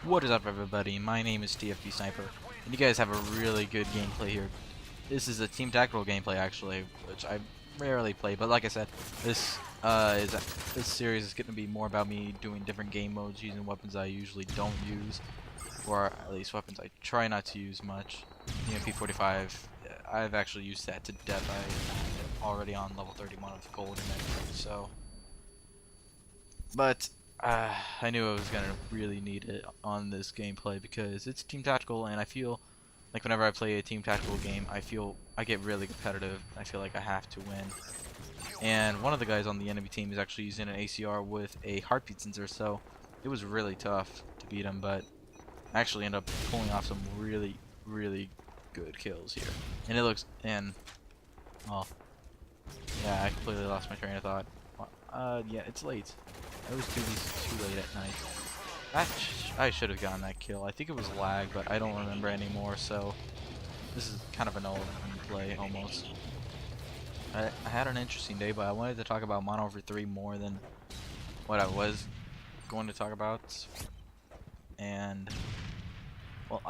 What is up, everybody? My name is TFP Sniper, and you guys have a really good gameplay here. This is a team tactical gameplay, actually, which I rarely play. But like I said, this series is going to be more about me doing different game modes, using weapons I usually don't use, or at least weapons I try not to use much. P45, I've actually used that to death. I'm already on level 31 of gold and everything, so. But I knew I was gonna really need it on this gameplay because it's team tactical, and I feel like whenever I play a team tactical game, I get really competitive. I feel like I have to win. And one of the guys on the enemy team is actually using an ACR with a heartbeat sensor, so it was really tough to beat him. But I actually ended up pulling off some really good kills here. And well, yeah, I completely lost my train of thought. Yeah, it's late. I always do these too late at night. I should have gotten that kill. I think it was lag, but I don't remember anymore, so this is kind of an old play almost. I had an interesting day, but I wanted to talk about Modern Warfare 3 more than what I was going to talk about. And well,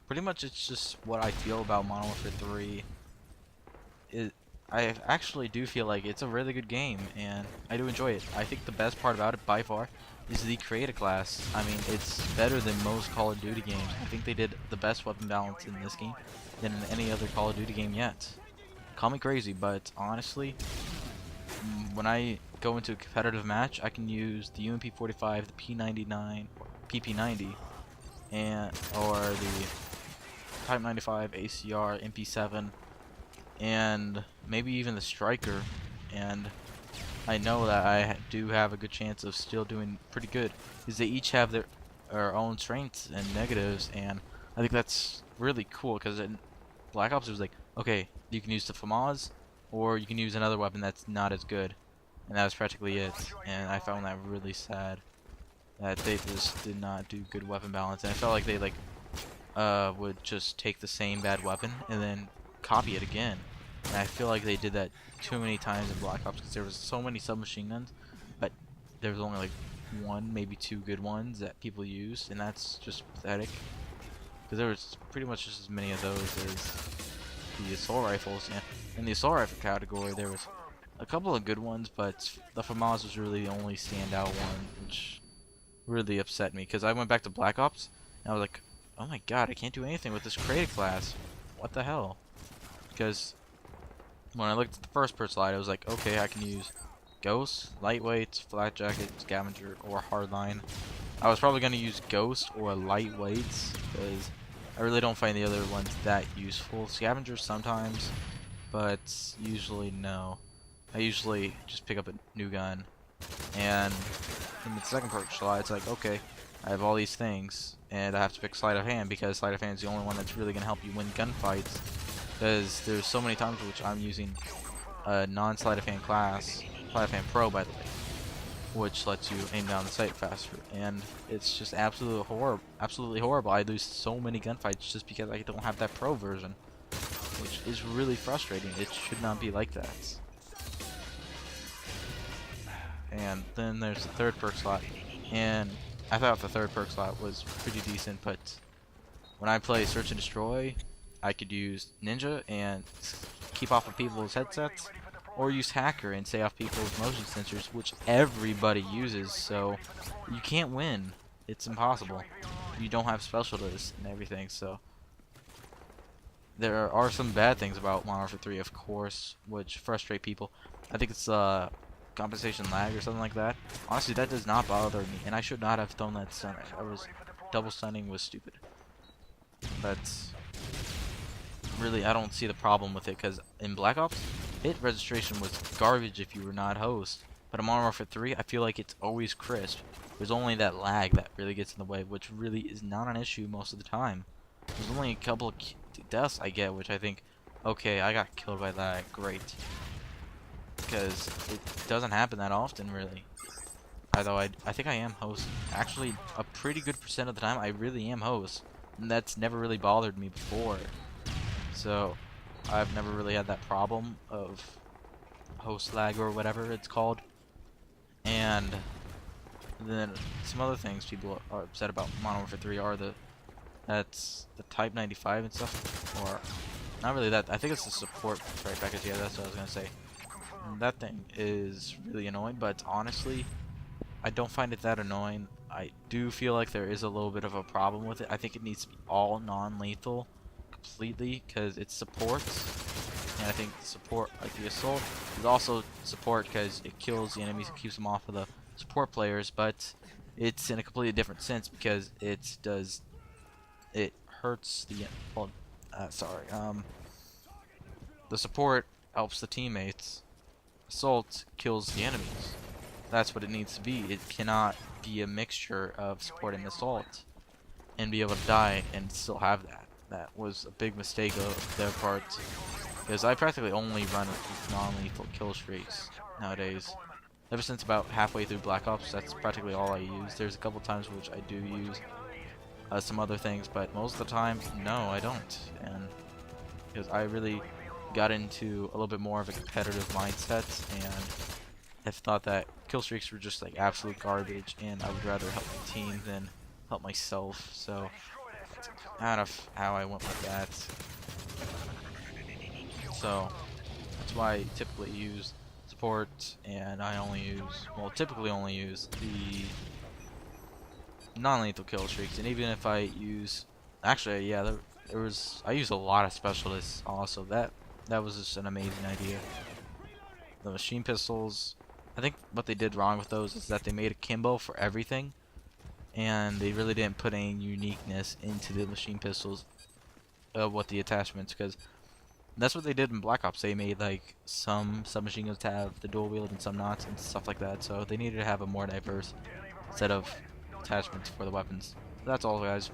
pretty much it's just what I feel about Modern Warfare 3. I actually do feel like it's a really good game, and I do enjoy it. I think the best part about it, by far, is the creative class. I mean, it's better than most Call of Duty games. I think they did the best weapon balance in this game than in any other Call of Duty game yet. Call me crazy, but honestly, when I go into a competitive match, I can use the UMP45, the P99, PP90, or the Type 95, ACR, MP7, and maybe even the striker, and I know that I do have a good chance of still doing pretty good because they each have their own strengths and negatives, and I think that's really cool because in Black Ops it was like, okay, you can use the FAMAS or you can use another weapon that's not as good, and that was practically it. And I found that really sad that they just did not do good weapon balance, and I felt like they would just take the same bad weapon and then copy it again. And I feel like they did that too many times in Black Ops because there was so many submachine guns, but there was only like one, maybe two good ones that people used, and that's just pathetic. Because there was pretty much just as many of those as the assault rifles, and in the assault rifle category there was a couple of good ones, but the FAMAS was really the only standout one, which really upset me because I went back to Black Ops and I was like, oh my god, I can't do anything with this creative class. What the hell? Because when I looked at the first per slide, I was like, okay, I can use Ghost, Lightweight, Flat Jacket, Scavenger, or Hardline. I was probably going to use Ghost or Lightweights because I really don't find the other ones that useful. Scavengers sometimes, but usually no. I usually just pick up a new gun, and in the second per slide, it's like, okay, I have all these things, and I have to pick Sleight of Hand because Sleight of Hand is the only one that's really going to help you win gunfights. Because there's so many times which I'm using a non-Sleight of Hand class, Sleight of Hand Pro by the way, which lets you aim down the sight faster, and it's just absolutely horrible. I lose so many gunfights just because I don't have that Pro version, which is really frustrating. It should not be like that. And then there's the third perk slot, and I thought the third perk slot was pretty decent, but when I play Search and Destroy, I could use Ninja and keep off of people's headsets, or use Hacker and stay off people's motion sensors, which everybody uses, so you can't win. It's impossible. You don't have specialists and everything, so there are some bad things about Modern Warfare 3, of course, which frustrate people. I think it's compensation lag or something like that. Honestly, that does not bother me, and I should not have thrown that stun. Double stunning was stupid. But really, I don't see the problem with it, because in Black Ops, hit registration was garbage if you were not host. But in Modern Warfare 3, I feel like it's always crisp. There's only that lag that really gets in the way, which really is not an issue most of the time. There's only a couple of deaths I get, which I think, okay, I got killed by that, great. Because it doesn't happen that often, really. Although I think I am host. Actually, a pretty good percent of the time, I really am host. And that's never really bothered me before. So, I've never really had that problem of host lag or whatever it's called. And And then some other things people are upset about Modern Warfare 3 are that's the Type 95 and stuff, or not really that. I think it's the support trade package. Yeah, that's what I was gonna say. And that thing is really annoying, but honestly, I don't find it that annoying. I do feel like there is a little bit of a problem with it. I think it needs to be all non-lethal completely because it supports, and I think support, like the assault, is also support because it kills the enemies and keeps them off of the support players, but it's in a completely different sense because it hurts the well, sorry, the support helps the teammates. Assault kills the enemies. That's what it needs to be. It cannot be a mixture of support and assault and be able to die and still have that. That was a big mistake of their part, because I practically only run non-lethal kill streaks nowadays. Ever since about halfway through Black Ops, that's practically all I use. There's a couple times which I do use some other things, but most of the time, no, I don't. And because I really got into a little bit more of a competitive mindset, and I've thought that kill streaks were just like absolute garbage, and I would rather help my team than help myself. So that's kind of how I went with that. So that's why I typically use support, and I only use, well, typically only use the non-lethal kill streaks. And even if I use, actually, yeah, there was, I use a lot of specialists also. That was just an amazing idea. The machine pistols, I think what they did wrong with those is that they made a kimbo for everything, and they really didn't put any uniqueness into the machine pistols of what the attachments, because that's what they did in Black Ops. They made like some submachine guns to have the dual wield and some not and stuff like that, so they needed to have a more diverse set of attachments for the weapons. That's all, guys.